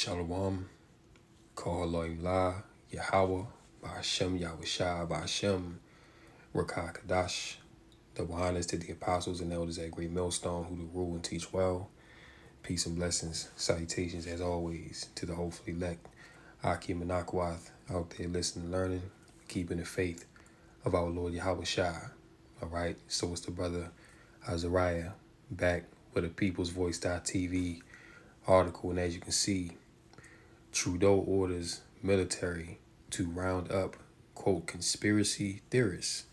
Shalom, Kol Elohim La, Yahweh, Ba'ashem Yahushua, Ba'ashem, Rakah Kadash. Double honors to the apostles and elders at Great Millstone who do rule and teach well. Peace and blessings, salutations as always to the hopefully elect, Akim and Akwath out there listening and learning, keeping the faith of our Lord Yahushua. All right, so it's the brother Azariah back with a People's Voice.tv article, and as you can see, Trudeau orders military to round up, quote, conspiracy theorists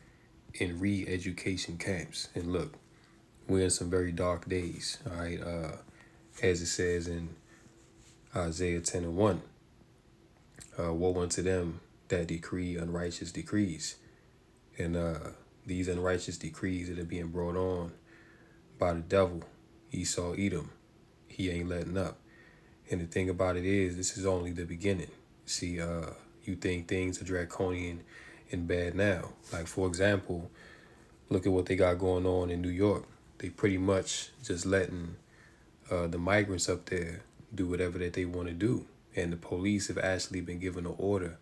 in re-education camps. And look, we're in some very dark days, all right? As it says in Isaiah 10:1, woe unto them that decree unrighteous decrees. And these unrighteous decrees that are being brought on by the devil, Esau Edom, he ain't letting up. And the thing about it is, this is only the beginning. See, you think things are draconian and bad now. Like, for example, look at what they got going on in New York. They pretty much just letting the migrants up there do whatever that they want to do. And the police have actually been given an order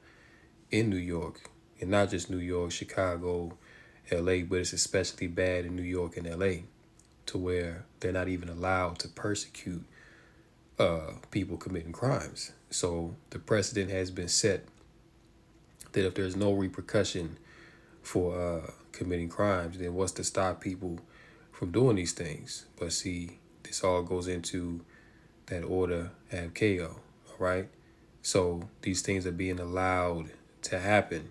in New York, and not just New York, Chicago, LA, but it's especially bad in New York and LA, to where they're not even allowed to persecute people committing crimes. So the precedent has been set that if there's no repercussion for committing crimes, then what's to stop people from doing these things? But see, this all goes into that order ab chaos, all right? So these things are being allowed to happen,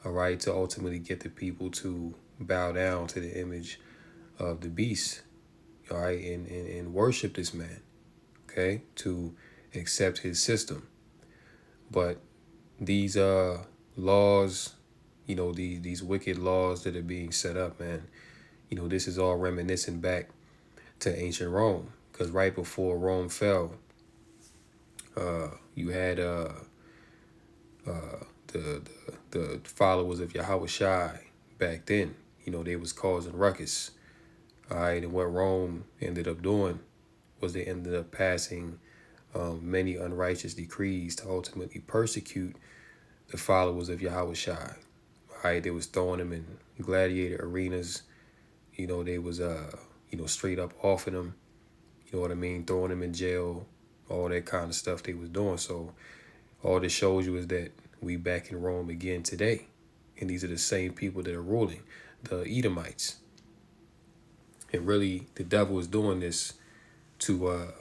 all right, to ultimately get the people to bow down to the image of the beast, all right, and worship this man, okay, to accept his system. But these laws, these wicked laws that are being set up, man, this is all reminiscing back to ancient Rome, because right before Rome fell, you had the followers of Yahushua back then. They was causing ruckus. All right, and what Rome ended up doing was they ended up passing many unrighteous decrees to ultimately persecute the followers of Yahushua. All right, they was throwing them in gladiator arenas. They was straight up offing them. You know what I mean? Throwing them in jail, all that kind of stuff they was doing. So all this shows you is that we back in Rome again today. And these are the same people that are ruling, the Edomites. And really, the devil is doing this to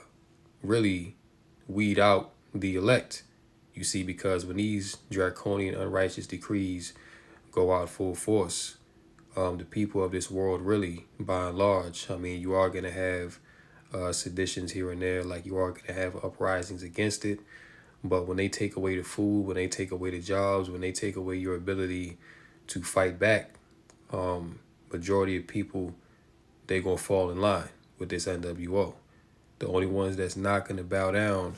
really weed out the elect. You see, because when these draconian unrighteous decrees go out full force, the people of this world really, by and large, you are going to have seditions here and there, like you are going to have uprisings against it. But when they take away the food, when they take away the jobs, when they take away your ability to fight back, majority of people, they're going to fall in line with this NWO. The only ones that's not going to bow down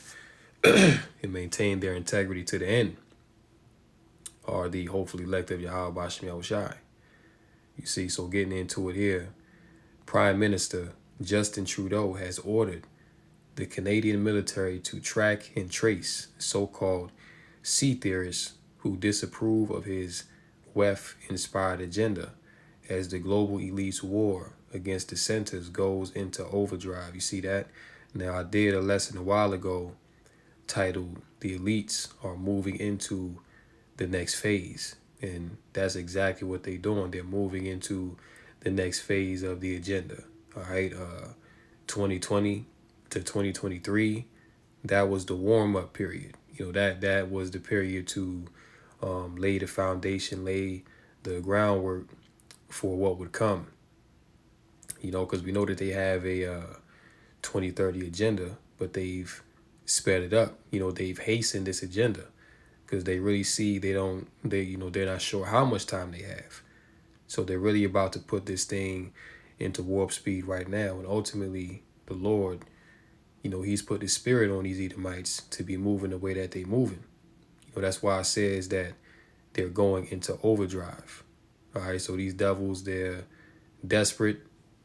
and maintain their integrity to the end are the hopefully elect of Yahweh Ba'ashem Yahushai. You see, so getting into it here, Prime Minister Justin Trudeau has ordered the Canadian military to track and trace so-called sea theorists who disapprove of his WEF-inspired agenda as the global elite's war against dissenters goes into overdrive. You see that? Now, I did a lesson a while ago titled "The Elites Are Moving into the Next Phase." And that's exactly what they're doing. They're moving into the next phase of the agenda. All right, 2020 to 2023, that was the warm-up period. That was the period to lay the foundation, lay the groundwork for what would come. Because we know that they have a 2030 agenda, but they've sped it up. They've hastened this agenda because they really see they're not sure how much time they have. So they're really about to put this thing into warp speed right now. And ultimately, the Lord, he's put his spirit on these Edomites to be moving the way that they're moving. That's why it says that they're going into overdrive. All right, so these devils, they're desperate,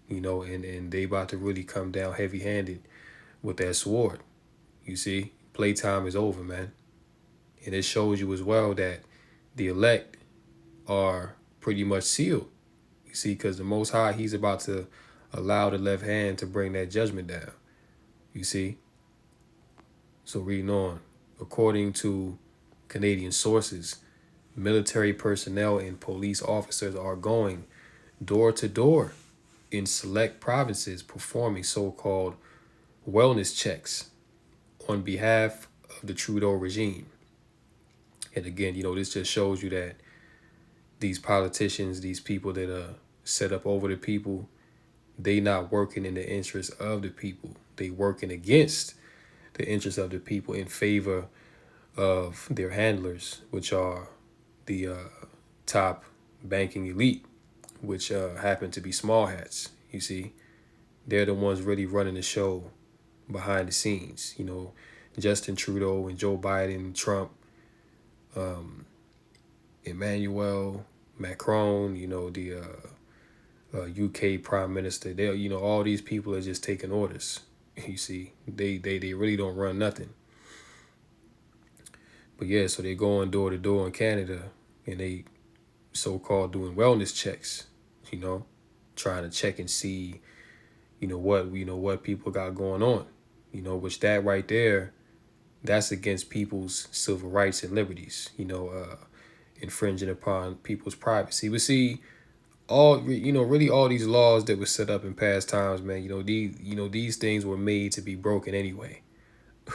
and they about to really come down heavy-handed with that sword. You see, Playtime is over, man. And it shows you as well that the elect are pretty much sealed. You see, because the Most High, he's about to allow the left hand to bring that judgment down. You see? So reading on, according to Canadian sources, military personnel and police officers are going door to door in select provinces performing so-called wellness checks on behalf of the Trudeau regime. And again, this just shows you that these politicians, these people that are set up over the people, they not working in the interest of the people. They working against the interest of the people in favor of their handlers, which are the top banking elite, which happen to be small hats. You see, they're the ones really running the show behind the scenes. Justin Trudeau and Joe Biden, Trump, Emmanuel Macron, the UK Prime Minister. They, all these people are just taking orders. You see, they really don't run nothing. But yeah, so they're going door to door in Canada, and they so-called doing wellness checks. Trying to check and see, what people got going on. Which that right there, that's against people's civil rights and liberties. Infringing upon people's privacy. But see, really all these laws that were set up in past times, man, these things were made to be broken anyway.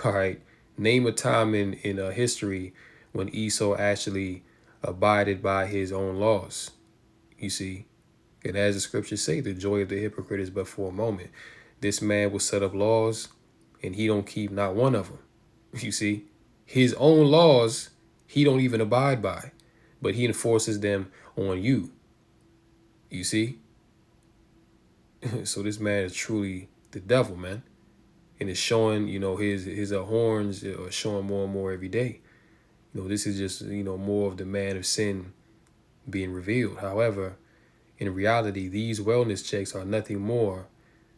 All right. Name a time in history when Esau actually abided by his own laws. You see, and as the scriptures say, the joy of the hypocrite is but for a moment. This man will set up laws, and he don't keep not one of them. You see, his own laws he don't even abide by, but he enforces them on you. You see? So this man is truly the devil, man. And it's showing, his horns are showing more and more every day. This is just, more of the man of sin being revealed. However, in reality, these wellness checks are nothing more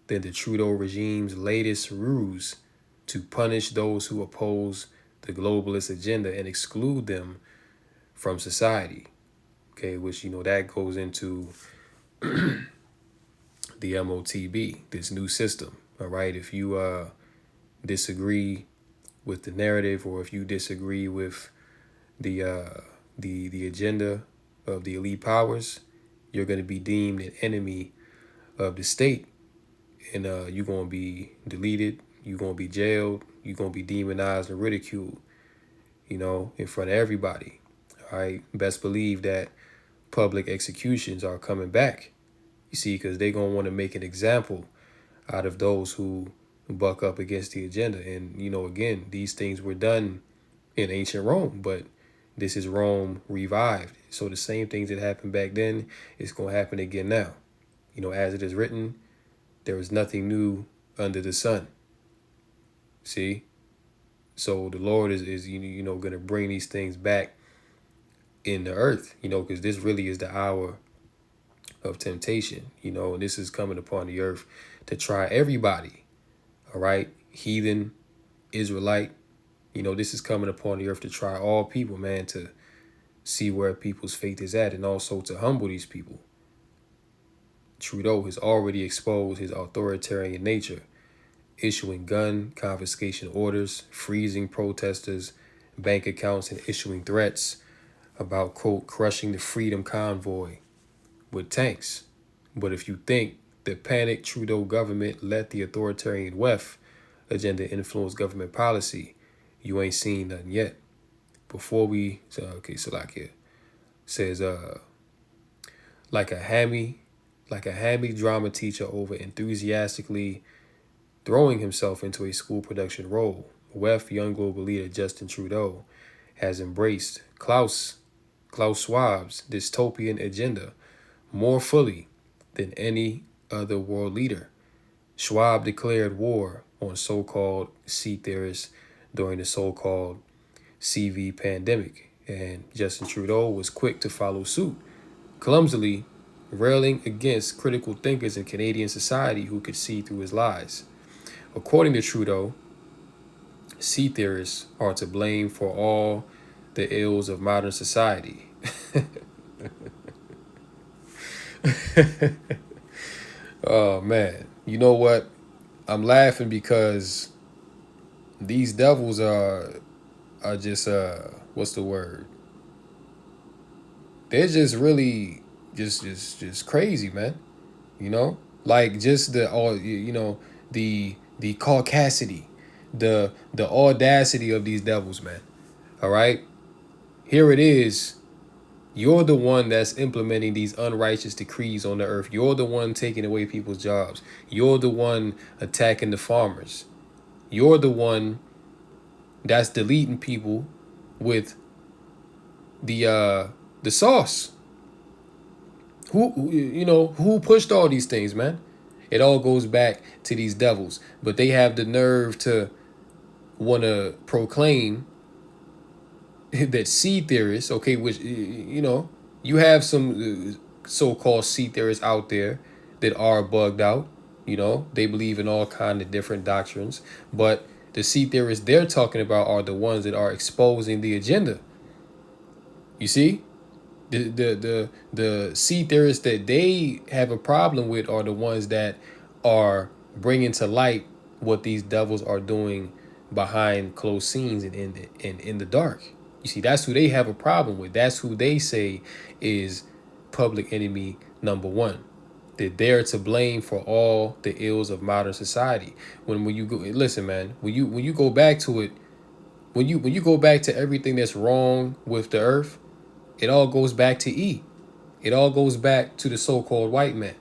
than the Trudeau regime's latest ruse to punish those who oppose the globalist agenda and exclude them from society. Okay, which, that goes into the MOTB, this new system. All right, if you disagree with the narrative, or if you disagree with the agenda of the elite powers, you're going to be deemed an enemy of the state, and you're going to be deleted. You're going to be jailed. You're going to be demonized and ridiculed, in front of everybody. All right, best believe that public executions are coming back. You see, because they're going to want to make an example out of those who buck up against the agenda. And, again, these things were done in ancient Rome, but this is Rome revived. So the same things that happened back then is going to happen again now. As it is written, there is nothing new under the sun. See? So the Lord is going to bring these things back in the earth, because this really is the hour of temptation, and this is coming upon the earth to try everybody. All right, heathen, Israelite, this is coming upon the earth to try all people, man, to see where people's faith is at, and also to humble these people. Trudeau has already exposed his authoritarian nature, issuing gun confiscation orders, freezing protesters' bank accounts, and issuing threats about, quote, crushing the Freedom Convoy with tanks. But if you think the panicked Trudeau government let the authoritarian WEF agenda influence government policy, you ain't seen nothing yet. Before we, Salakia says, like a hammy drama teacher over enthusiastically throwing himself into a school production role, WEF young global leader Justin Trudeau has embraced Klaus Schwab's dystopian agenda more fully than any other world leader. Schwab declared war on so-called seed theorists during the so-called CV pandemic, and Justin Trudeau was quick to follow suit, clumsily railing against critical thinkers in Canadian society who could see through his lies. According to Trudeau, Sea theorists are to blame for all the ills of modern society. Oh man, you know what? I'm laughing because these devils are just what's the word? They're just really just crazy, man. You know, like just the all you know the caucasity, the audacity of these devils, man. All right, here it is. You're the one that's implementing these unrighteous decrees on the earth. You're the one taking away people's jobs. You're the one attacking the farmers. You're the one that's deleting people with the sauce. Who pushed all these things, man? It all goes back to these devils, but they have the nerve to want to proclaim that seed theorists, okay, which you have some so-called seed theorists out there that are bugged out. They believe in all kind of different doctrines, but the seed theorists they're talking about are the ones that are exposing the agenda. You see, the seed theorists that they have a problem with are the ones that are bringing to light what these devils are doing behind closed scenes and in the dark. You see, that's who they have a problem with. That's who they say is public enemy number one. They're to blame for all the ills of modern society. When you go listen, man, when you go back to it, when you go back to everything that's wrong with the earth, it all goes back to E. It all goes back to the so-called white man.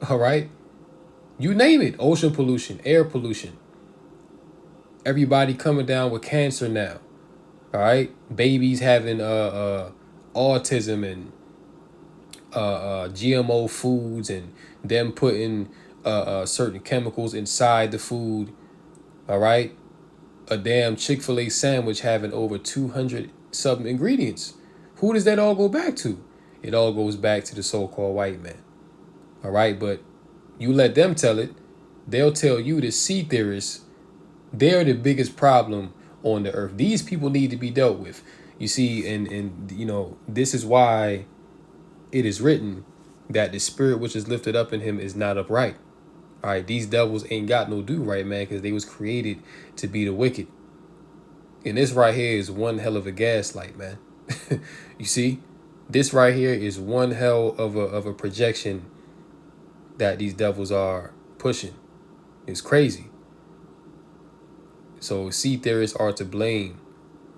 All right? You name it. Ocean pollution, air pollution. Everybody coming down with cancer now. All right? Babies having autism and GMO foods and them putting certain chemicals inside the food. All right? A damn Chick-fil-A sandwich having over 200 sub ingredients. Who does that all go back to? It all goes back to the so-called white man. All right, but you let them tell it. They'll tell you the seed theorists, they're the biggest problem on the earth. These people need to be dealt with. You see, and this is why it is written that the spirit which is lifted up in him is not upright. All right, these devils ain't got no do right, man, because they was created to be the wicked. And this right here is one hell of a gaslight, man. You see, this right here is one hell of a projection that these devils are pushing. It's crazy. So seed theorists are to blame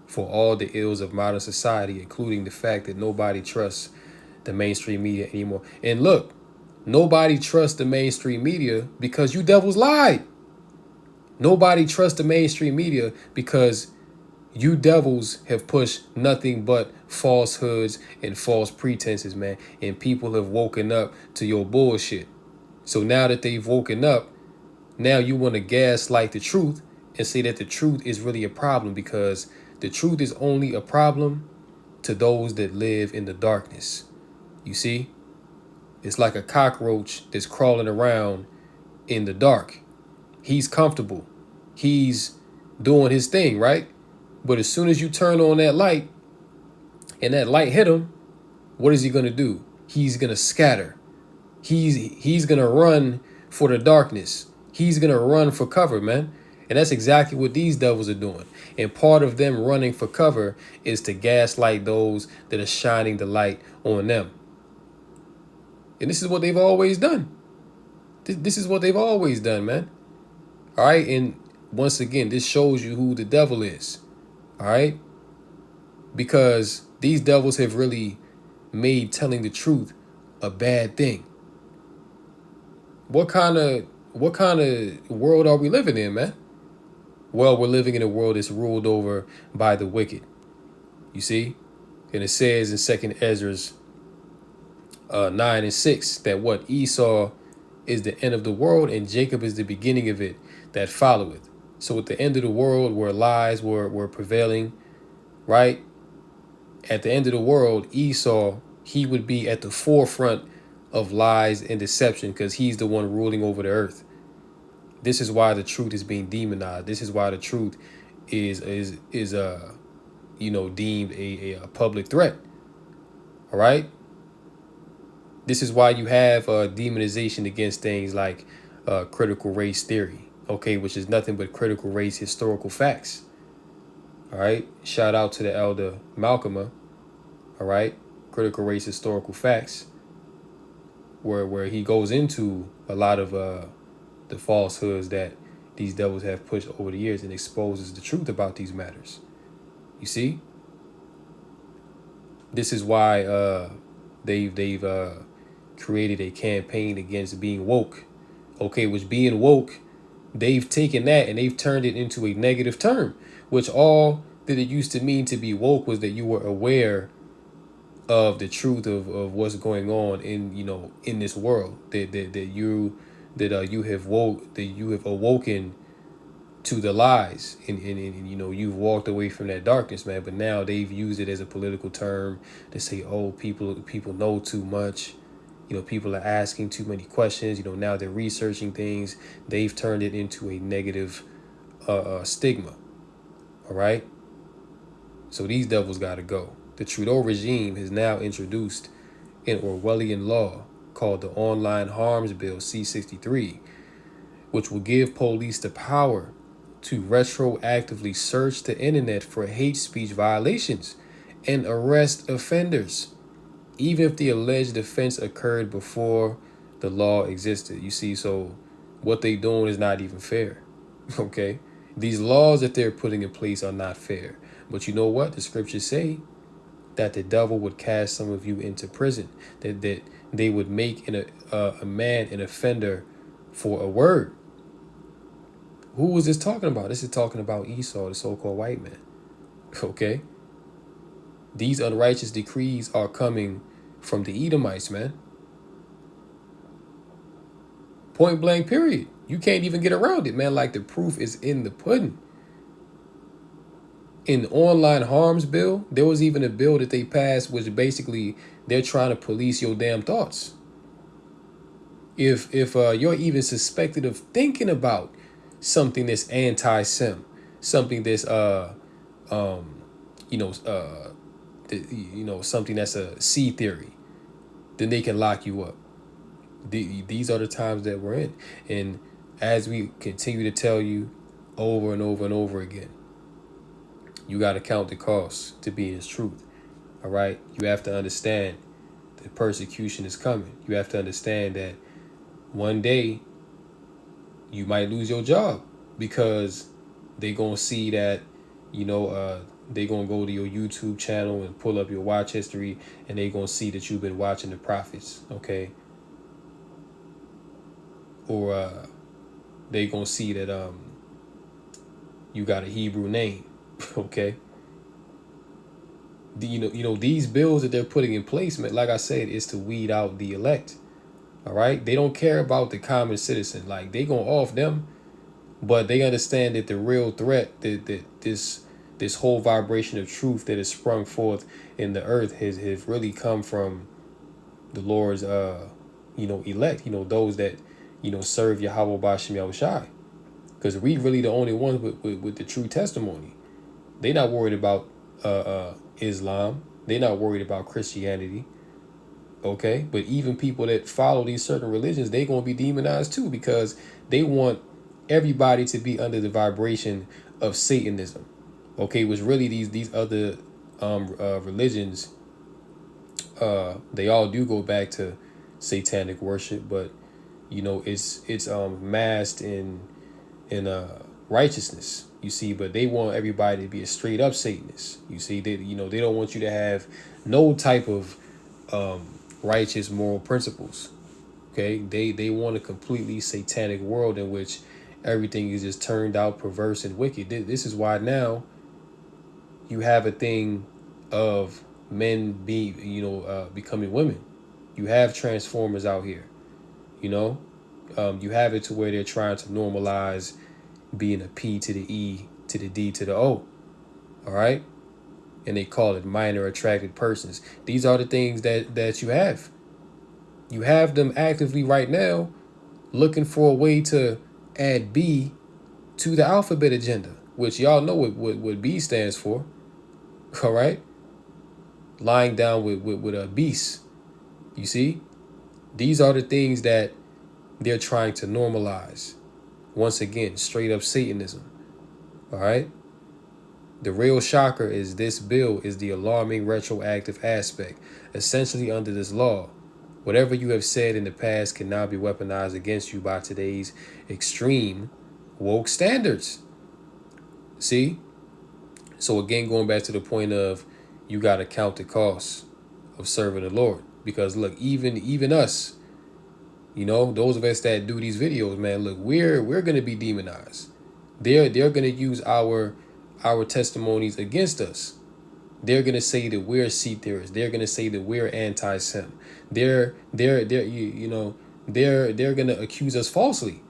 for all the ills of modern society, including the fact that nobody trusts the mainstream media anymore. And look, nobody trusts the mainstream media because you devils lied. Nobody trusts the mainstream media because you devils have pushed nothing but falsehoods and false pretenses, man. And people have woken up to your bullshit. So now that they've woken up, now you want to gaslight the truth and say that the truth is really a problem, because the truth is only a problem to those that live in the darkness. You see? It's like a cockroach that's crawling around in the dark. He's comfortable. He's doing his thing, right? But as soon as you turn on that light and that light hit him, what is he going to do? He's going to scatter. He's going to run for the darkness. He's going to run for cover, man. And that's exactly what these devils are doing. And part of them running for cover is to gaslight those that are shining the light on them. And this is what they've always done. This is what they've always done, man. All right. And once again, this shows you who the devil is. All right. Because these devils have really made telling the truth a bad thing. What kind of world are we living in, man? Well, we're living in a world that's ruled over by the wicked. You see? And it says in 2nd Ezra's 9:6 that what Esau is the end of the world and Jacob is the beginning of it that followeth. So at the end of the world where lies were prevailing, right? At the end of the world, Esau, he would be at the forefront of lies and deception because he's the one ruling over the earth. This is why the truth is being demonized. This is why the truth is deemed a public threat. All right. This is why you have demonization against things like critical race theory, okay, which is nothing but critical race historical facts. All right. Shout out to the elder Malcolm. All right. Critical race historical facts, where he goes into a lot of the falsehoods that these devils have pushed over the years and exposes the truth about these matters. You see, this is why they've created a campaign against being woke. Okay, which being woke, they've taken that and they've turned it into a negative term, which all that it used to mean to be woke was that you were aware of the truth of what's going on in this world, that you have awoken to the lies, and you've walked away from that darkness, man. But now they've used it as a political term to say, oh, people know too much, people are asking too many questions, now they're researching things. They've turned it into a negative stigma. All right, so these devils got to go. The Trudeau regime has now introduced an Orwellian law called the Online Harms Bill C-63, which will give police the power to retroactively search the internet for hate speech violations and arrest offenders, even if the alleged offense occurred before the law existed. You see, so what they doing is not even fair. Okay? These laws that they're putting in place are not fair. But you know what? The scriptures say that the devil would cast some of you into prison, that they would make a man an offender for a word. Who was this talking about? This is talking about Esau, the so-called white man. Okay? These unrighteous decrees are coming from the Edomites, man. Point blank, period. You can't even get around it, man. Like, the proof is in the pudding. In the Online Harms Bill, there was even a bill that they passed, which basically they're trying to police your damn thoughts. If you're even suspected of thinking about something that's anti-Sem, something that's something that's a C theory, then they can lock you up. These are the times that we're in, and as we continue to tell you over and over and over again, you got to count the cost to be His truth. All right, you have to understand that persecution is coming. You have to understand that one day you might lose your job because they gonna see that they gonna go to your YouTube channel and pull up your watch history, and they gonna see that you've been watching the prophets, okay? Or they gonna see that you got a Hebrew name, okay? These bills that they're putting in place, man, like I said, is to weed out the elect. All right, they don't care about the common citizen. Like, they gonna off them, but they understand that the real threat, that this whole vibration of truth that has sprung forth in the earth has really come from the Lord's elect. Those that serve Yahweh Bashem Yahushai, because we really the only ones with the true testimony. They not worried about Islam. They not worried about Christianity. Okay, but even people that follow these certain religions, they gonna be demonized too, because they want everybody to be under the vibration of Satanism. Okay, which really these other religions, they all do go back to satanic worship, but it's masked in righteousness. You see, but they want everybody to be a straight up Satanist. You see, they don't want you to have no type of righteous moral principles. Okay, they want a completely satanic world in which everything is just turned out perverse and wicked. This is why now you have a thing of men becoming women. You have transformers out here. You have it to where they're trying to normalize being a P to the E to the D to the O. All right, and they call it minor attracted persons. These are the things that you have. You have them actively right now looking for a way to add B to the alphabet agenda. which y'all know what B stands for. All right, lying down with a beast. You see, these are the things that they're trying to normalize. Once again, straight up Satanism. All right. The real shocker is this bill is the alarming retroactive aspect. Essentially, under this law, whatever you have said in the past can now be weaponized against you by today's extreme woke standards. See? So again, going back to the point of you got to count the costs of serving the Lord. Because look, even us, those of us that do these videos, man, look, we're gonna be demonized. They're gonna use our testimonies against us. They're gonna say that we're seed theorists. They're gonna say that we're anti-Sem. They're gonna accuse us falsely.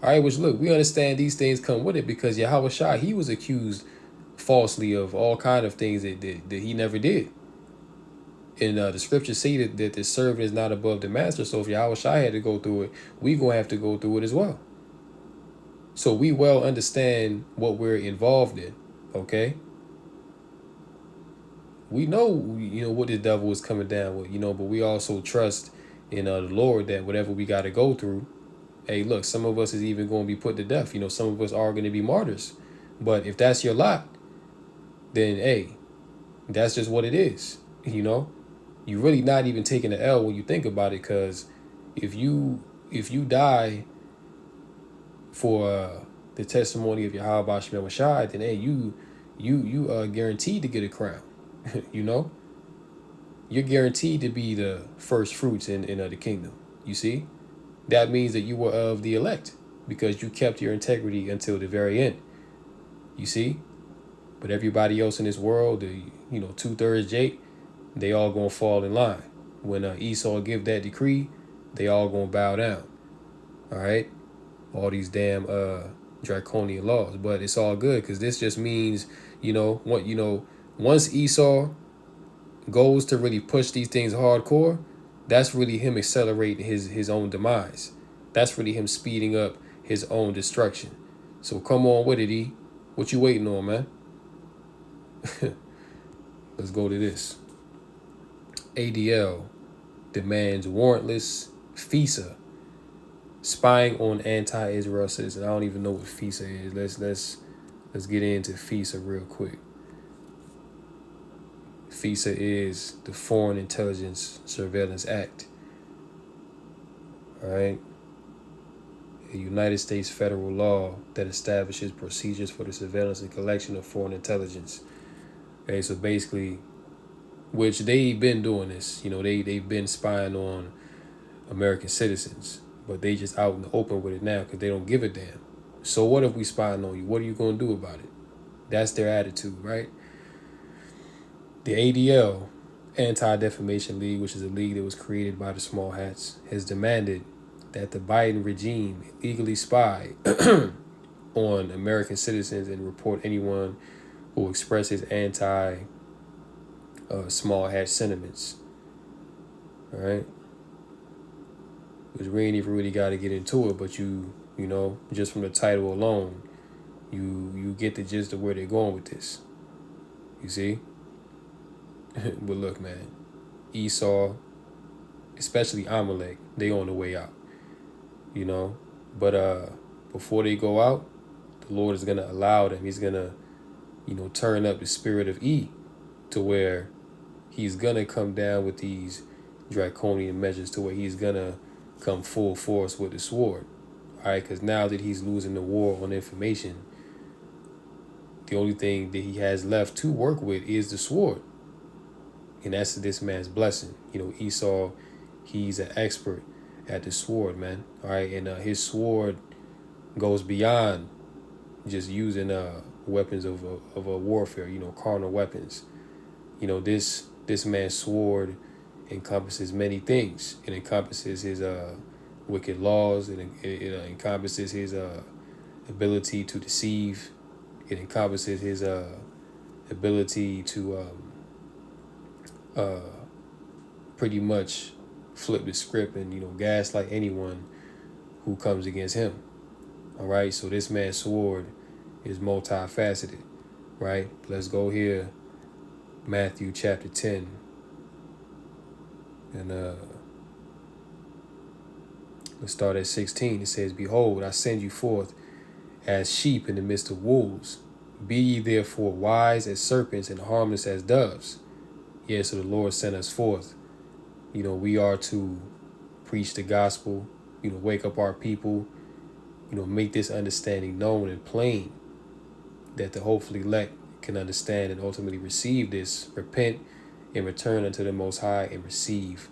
All right, which look, we understand these things come with it because Yahweh Shai, he was accused falsely of all kind of things that he never did. And the scriptures say that the servant is not above the master. So if Yahweh Shai had to go through it, we gonna have to go through it as well. So we well understand what we're involved in, okay? We know, what the devil is coming down with, but we also trust in the Lord that whatever we got to go through, hey, look, some of us is even going to be put to death. Some of us are going to be martyrs. But if that's your lot, then, hey, that's just what it is, You're really not even taking the L when you think about it, because if you die for the testimony of Yahweh Bashim Shai, then hey, you are guaranteed to get a crown. You're guaranteed to be the first fruits in the kingdom. You see, that means that you were of the elect because you kept your integrity until the very end. You see, but everybody else in this world, the 2/3 Jake, they all gonna fall in line. When Esau give that decree, they all gonna bow down. All right, all these damn draconian laws, but it's all good because this just means once Esau goes to really push these things hardcore, that's really him accelerating his own demise. That's really him speeding up his own destruction. So come on with it, E. What you waiting on, man? Let's go to this. ADL demands warrantless FISA spying on anti-Israel citizens. I don't even know what FISA is. Let's get into FISA real quick. FISA is the Foreign Intelligence Surveillance Act. All right. A United States federal law that establishes procedures for the surveillance and collection of foreign intelligence. Okay, so basically, which they've been doing this, they've been spying on American citizens, but they just out in the open with it now because they don't give a damn. So what if we spying on you? What are you going to do about it? That's their attitude, right? The ADL, Anti-Defamation League, which is a league that was created by the Small Hats, has demanded that the Biden regime illegally spy on American citizens and report anyone who expresses anti-small hat sentiments. All right? Which we ain't even really got to get into it, but just from the title alone, you get the gist of where they're going with this. You see? But look, man, Esau, especially Amalek, they on the way out. But before they go out, the Lord is gonna allow them. He's gonna, turn up the spirit of E to where he's gonna come down with these draconian measures to where he's gonna come full force with the sword. All right, because now that he's losing the war on information, the only thing that he has left to work with is the sword. And that's this man's blessing. Esau, he's an expert at the sword, man. All right, and his sword goes beyond just using weapons of warfare, carnal weapons. This man's sword encompasses many things. It encompasses his wicked laws. It encompasses his ability to deceive. It encompasses his ability to pretty much flip the script and gaslight anyone who comes against him. All right, so this man's sword is multifaceted, right? Let's go here, Matthew chapter 10, and let's start at 16. It says, "Behold, I send you forth as sheep in the midst of wolves. Be ye therefore wise as serpents and harmless as doves." Yeah, so the Lord sent us forth. We are to preach the gospel, wake up our people, make this understanding known and plain, that the hopefully elect can understand and ultimately receive this, repent and return unto the Most High and receive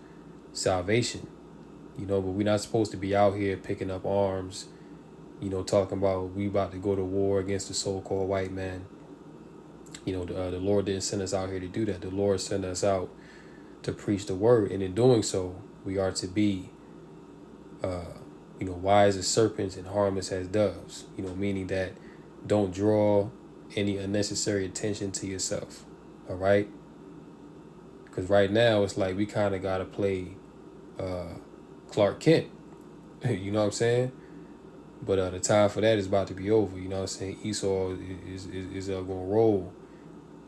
salvation. But we're not supposed to be out here picking up arms, talking about we about to go to war against the so-called white man. The Lord didn't send us out here to do that. The Lord sent us out to preach the word, and in doing so, we are to be, wise as serpents and harmless as doves. Meaning that don't draw any unnecessary attention to yourself. All right, because right now it's like we kind of gotta play Clark Kent. You know what I'm saying? But the time for that is about to be over. You know what I'm saying? Esau is going to roll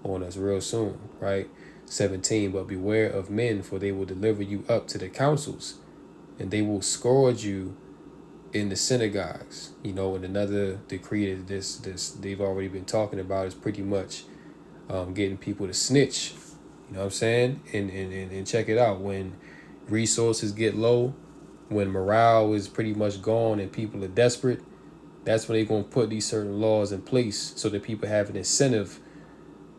on us real soon, right? 17, "But beware of men, for they will deliver you up to the councils, and they will scourge you in the synagogues." And another decree that this they've already been talking about is pretty much getting people to snitch. You know what I'm saying? And check it out. When resources get low, when morale is pretty much gone and people are desperate, that's when they're going to put these certain laws in place so that people have an incentive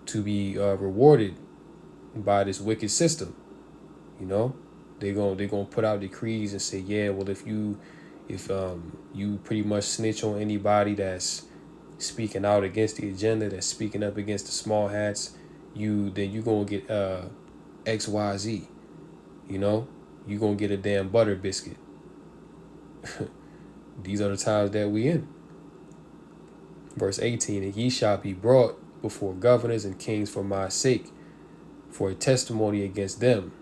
to be rewarded by this wicked system. They're gonna put out decrees and say, yeah, well, if you pretty much snitch on anybody that's speaking out against the agenda, that's speaking up against the small hats, then you gonna get XYZ. You gonna get a damn butter biscuit. These are the times that we in. Verse 18, "And ye shall be brought before governors and kings for my sake, for a testimony against them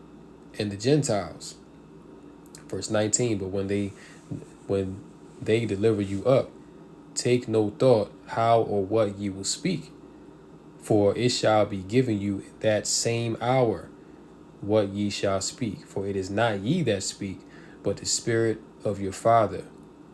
and the Gentiles." Verse 19, "But when they deliver you up, take no thought how or what ye will speak, for it shall be given you in that same hour what ye shall speak. For it is not ye that speak, but the Spirit of your Father,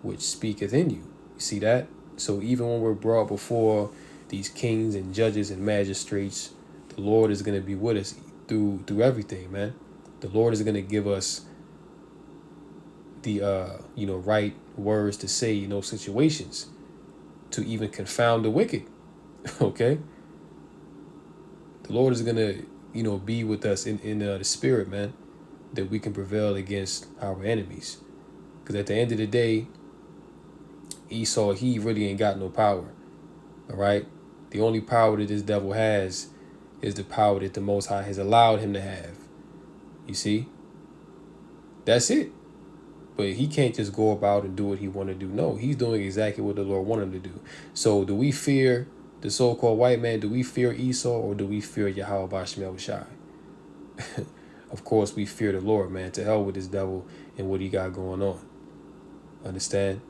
which speaketh in you." You see that? So even when we're brought before these kings and judges and magistrates, the Lord is going to be with us through everything, man. The Lord is going to give us the right words to say in those situations to even confound the wicked. Okay? The Lord is going to be with us in the spirit, man, that we can prevail against our enemies. Because at the end of the day, Esau, he really ain't got no power. All right? The only power that this devil has is the power that the Most High has allowed him to have. You see? That's it. But he can't just go about and do what he want to do. No, he's doing exactly what the Lord wanted him to do. So do we fear the so-called white man? Do we fear Esau, or do we fear Yahweh Bashem Yahushai? Of course, we fear the Lord, man. To hell with this devil and what he got going on. Understand?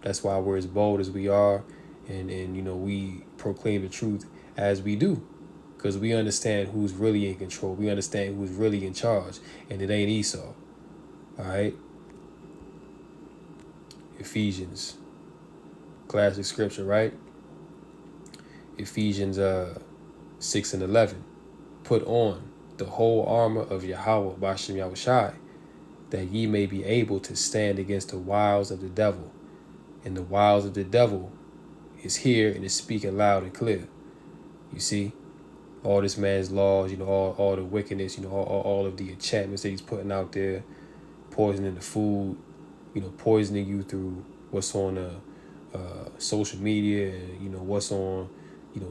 That's why we're as bold as we are, and we proclaim the truth as we do, because we understand who's really in control. We understand who's really in charge, and it ain't Esau. All right? Ephesians, classic scripture, right? Ephesians 6 and 11. "Put on the whole armor of Yahweh Bashem Yahushai, that ye may be able to stand against the wiles of the devil." And the wiles of the devil is here and is speaking loud and clear. You see, all this man's laws, all the wickedness, all of the enchantments that he's putting out there, poisoning the food, poisoning you through what's on social media, and what's on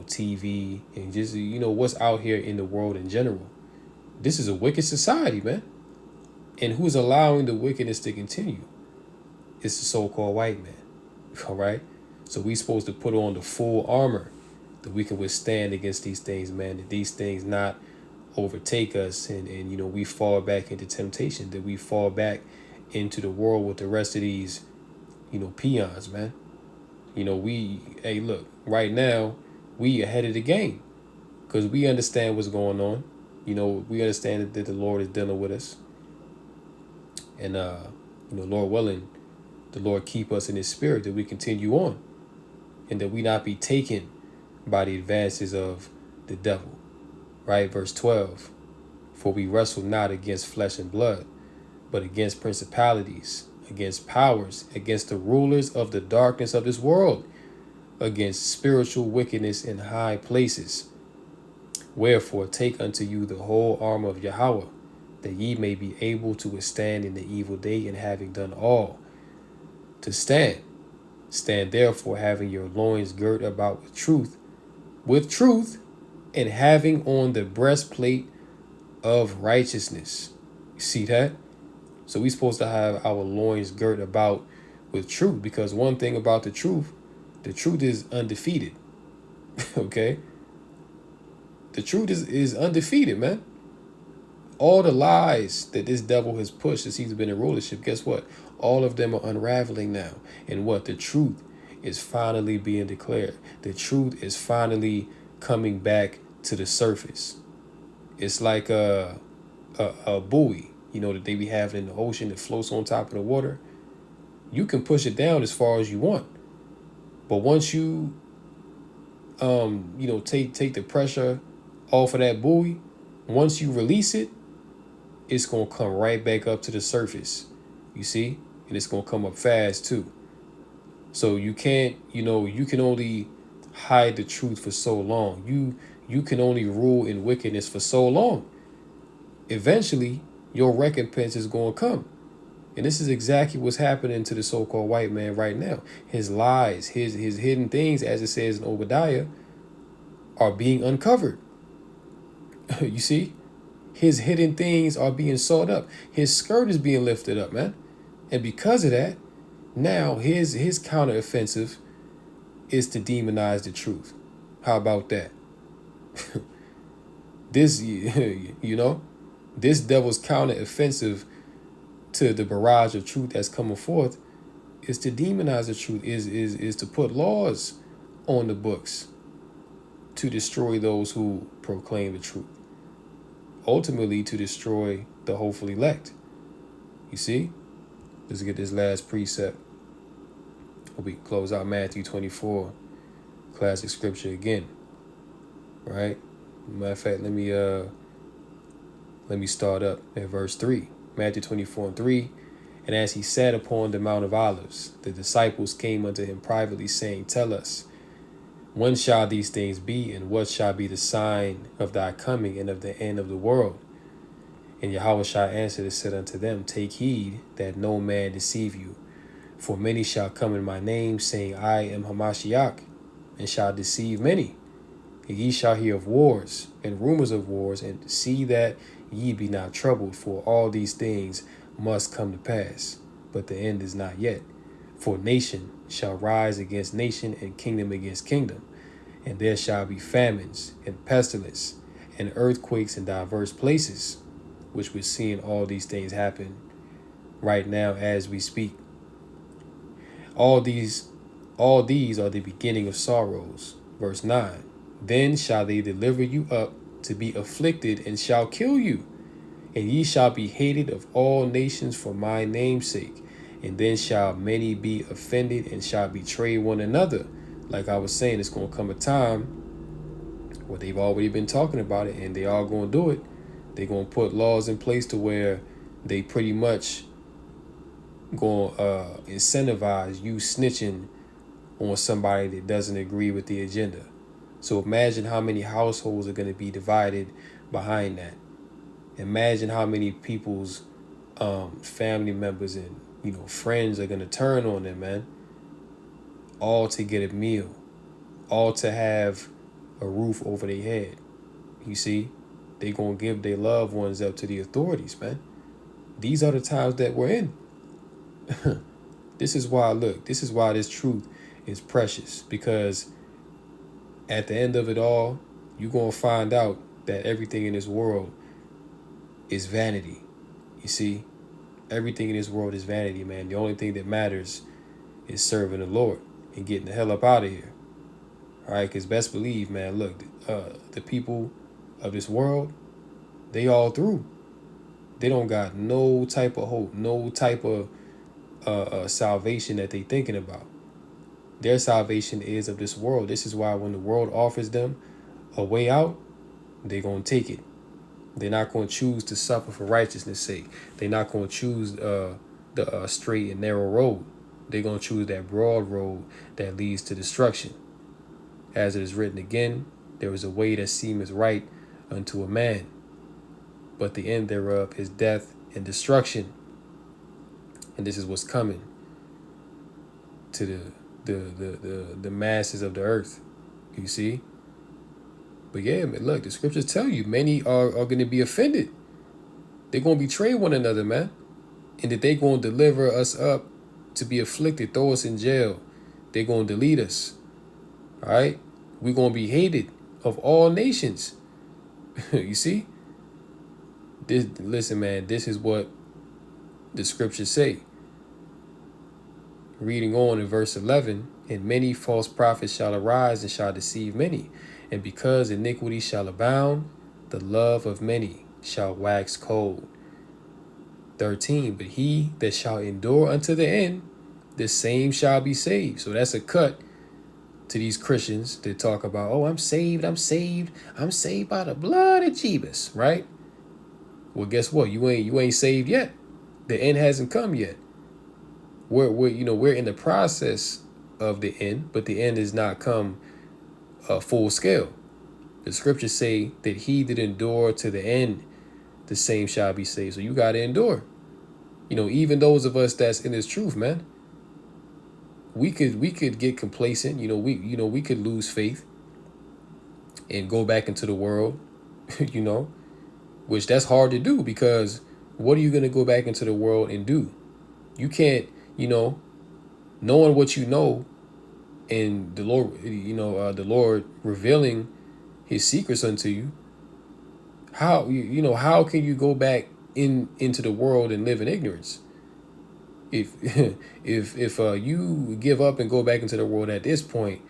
TV, and just what's out here in the world in general. This is a wicked society, man. And who's allowing the wickedness to continue? It's the so-called white man. All right? So we supposed to put on the full armor that we can withstand against these things, man. That these things not overtake us, and we fall back into temptation, that we fall back into the world with the rest of these peons, man. Hey, look, right now, we ahead of the game because we understand what's going on. We understand that the Lord is dealing with us, and Lord willing, the Lord keep us in His spirit that we continue on, and that we not be taken by the advances of the devil. Right, verse 12. For we wrestle not against flesh and blood, but against principalities, against powers, against the rulers of the darkness of this world, against spiritual wickedness in high places. Wherefore take unto you the whole armor of Yahweh, that ye may be able to withstand in the evil day, and having done all, to stand. Stand therefore, having your loins girt about with truth, and having on the breastplate of righteousness. You see that? So we're supposed to have our loins girt about with truth, because one thing about the truth is undefeated. Okay? The truth is undefeated, man. All the lies that this devil has pushed since he's been in rulership, guess what? All of them are unraveling now. And what? The truth is finally being declared. The truth is finally coming back to the surface. It's like a buoy, that they be having in the ocean that floats on top of the water. You can push it down as far as you want, but once you take the pressure off of that buoy, once you release it, it's gonna come right back up to the surface. You see, and it's gonna come up fast too. So you can't, you can only hide the truth for so long. You can only rule in wickedness for so long. Eventually, your recompense is going to come. And this is exactly what's happening to the so-called white man right now. His lies, his hidden things, as it says in Obadiah, are being uncovered. You see? His hidden things are being sought up. His skirt is being lifted up, man. And because of that, now his counteroffensive is to demonize the truth. How about that? This, this devil's counteroffensive to the barrage of truth that's coming forth is to demonize the truth, is to put laws on the books to destroy those who proclaim the truth. Ultimately, to destroy the hopeful elect. You see? Let's get this last precept. We close out Matthew 24, classic scripture again. Right? Matter of fact, let me start up at verse 3. Matthew 24:3. And as he sat upon the Mount of Olives, the disciples came unto him privately, saying, Tell us, when shall these things be, and what shall be the sign of thy coming and of the end of the world? And Yahushua answered and said unto them, Take heed that no man deceive you. For many shall come in my name, saying, I am Hamashiach, and shall deceive many. And ye shall hear of wars and rumors of wars, and see that ye be not troubled, for all these things must come to pass, but the end is not yet. For nation shall rise against nation, and kingdom against kingdom, and there shall be famines and pestilence and earthquakes in diverse places, which we're seeing all these things happen right now as we speak. All these are the beginning of sorrows. Verse 9. Then shall they deliver you up to be afflicted, and shall kill you. And ye shall be hated of all nations for my name's sake. And then shall many be offended, and shall betray one another. Like I was saying, it's going to come a time where they've already been talking about it, and they are going to do it. They're going to put laws in place to where they pretty much going to incentivize you snitching on somebody that doesn't agree with the agenda. So imagine how many households are going to be divided behind that. Imagine how many people's family members and friends are going to turn on them, man. All to get a meal, all to have a roof over their head. You see, they going to give their loved ones up to the authorities, man. These are the times that we're in. This is why this truth is precious, because at the end of it all, you're going to find out that everything in this world is vanity. You see, everything in this world is vanity, man. The only thing that matters is serving the Lord and getting the hell up out of here. All right, because best believe, man, look, the people of this world, they all through. They don't got no type of hope, no type of salvation that they thinking about. Their salvation is of this world. This is why when the world offers them a way out, they're going to take it. They're not going to choose to suffer for righteousness' sake. They're not going to choose the straight and narrow road. They're going to choose that broad road that leads to destruction. As it is written again, there is a way that seemeth right unto a man, but the end thereof is death and destruction. And this is what's coming to the masses of the earth. You see? But yeah, man, look, the scriptures tell you many are going to be offended. They're going to betray one another, man. And that they're going to deliver us up to be afflicted, throw us in jail. They're going to delete us. All right? We're going to be hated of all nations. You see? Listen, man, this is what the scriptures say. Reading on in verse 11, and many false prophets shall arise and shall deceive many. And because iniquity shall abound, the love of many shall wax cold. 13, but he that shall endure unto the end, the same shall be saved. So that's a cut to these Christians that talk about, oh, I'm saved by the blood of Jesus, right? Well, guess what? You ain't saved yet. The end hasn't come yet. We're in the process of the end, but the end has not come full scale. The scriptures say that he that endure to the end, the same shall be saved. So you got to endure. Even those of us that's in this truth, man, we could get complacent. We could lose faith and go back into the world, which that's hard to do, because what are you going to go back into the world and do? You can't, knowing what you know, and the Lord, the Lord revealing his secrets unto you. How can you go back into the world and live in ignorance? If you give up and go back into the world at this point,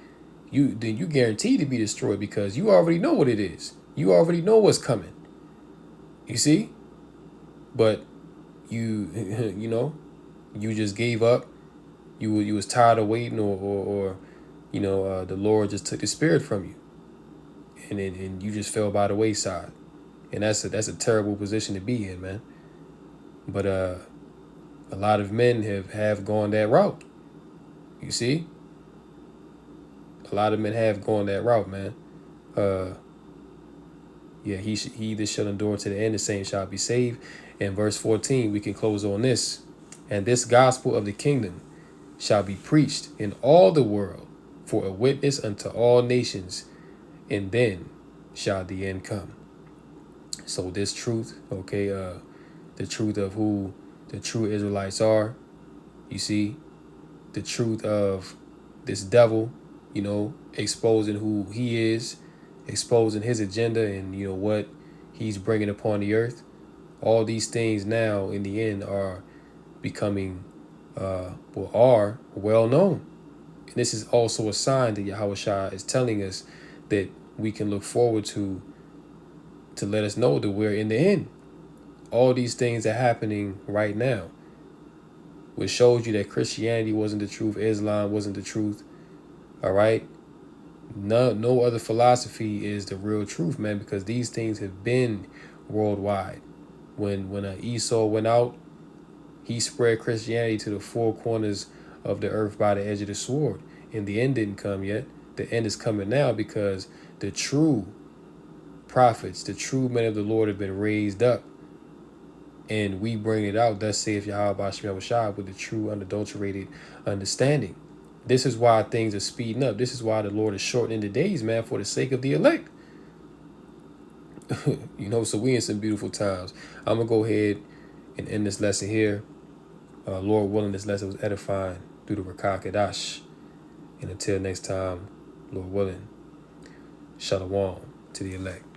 then you guaranteed to be destroyed, because you already know what it is. You already know what's coming. You see? But you you just gave up. You was tired of waiting, or the Lord just took the spirit from you, and you just fell by the wayside. And that's a terrible position to be in, man. But a lot of men have gone that route. You see? A lot of men have gone that route, man. He that shall endure to the end, the same shall be saved. In verse 14, we can close on this. And this gospel of the kingdom shall be preached in all the world for a witness unto all nations, and then shall the end come. So this truth, the truth of who the true Israelites are, you see, the truth of this devil, exposing who he is, exposing his agenda, and what he's bringing upon the earth. All these things now in the end are becoming are well known. And this is also a sign that Yahushua is telling us that we can look forward to let us know that we're in the end. All these things are happening right now, which shows you that Christianity wasn't the truth, Islam wasn't the truth. All right. No other philosophy is the real truth, man, because these things have been worldwide. When Esau went out, he spread Christianity to the four corners of the earth by the edge of the sword. And the end didn't come yet. The end is coming now, because the true prophets, the true men of the Lord have been raised up. And we bring it out, thus saith Yahweh Shem Shah, with the true unadulterated understanding. This is why things are speeding up. This is why the Lord is shortening the days, man, for the sake of the elect. So we in some beautiful times. I'm going to go ahead and end this lesson here. Lord willing, this lesson was edifying through the Rakah Kadash. And until next time, Lord willing, Shalom to the elect.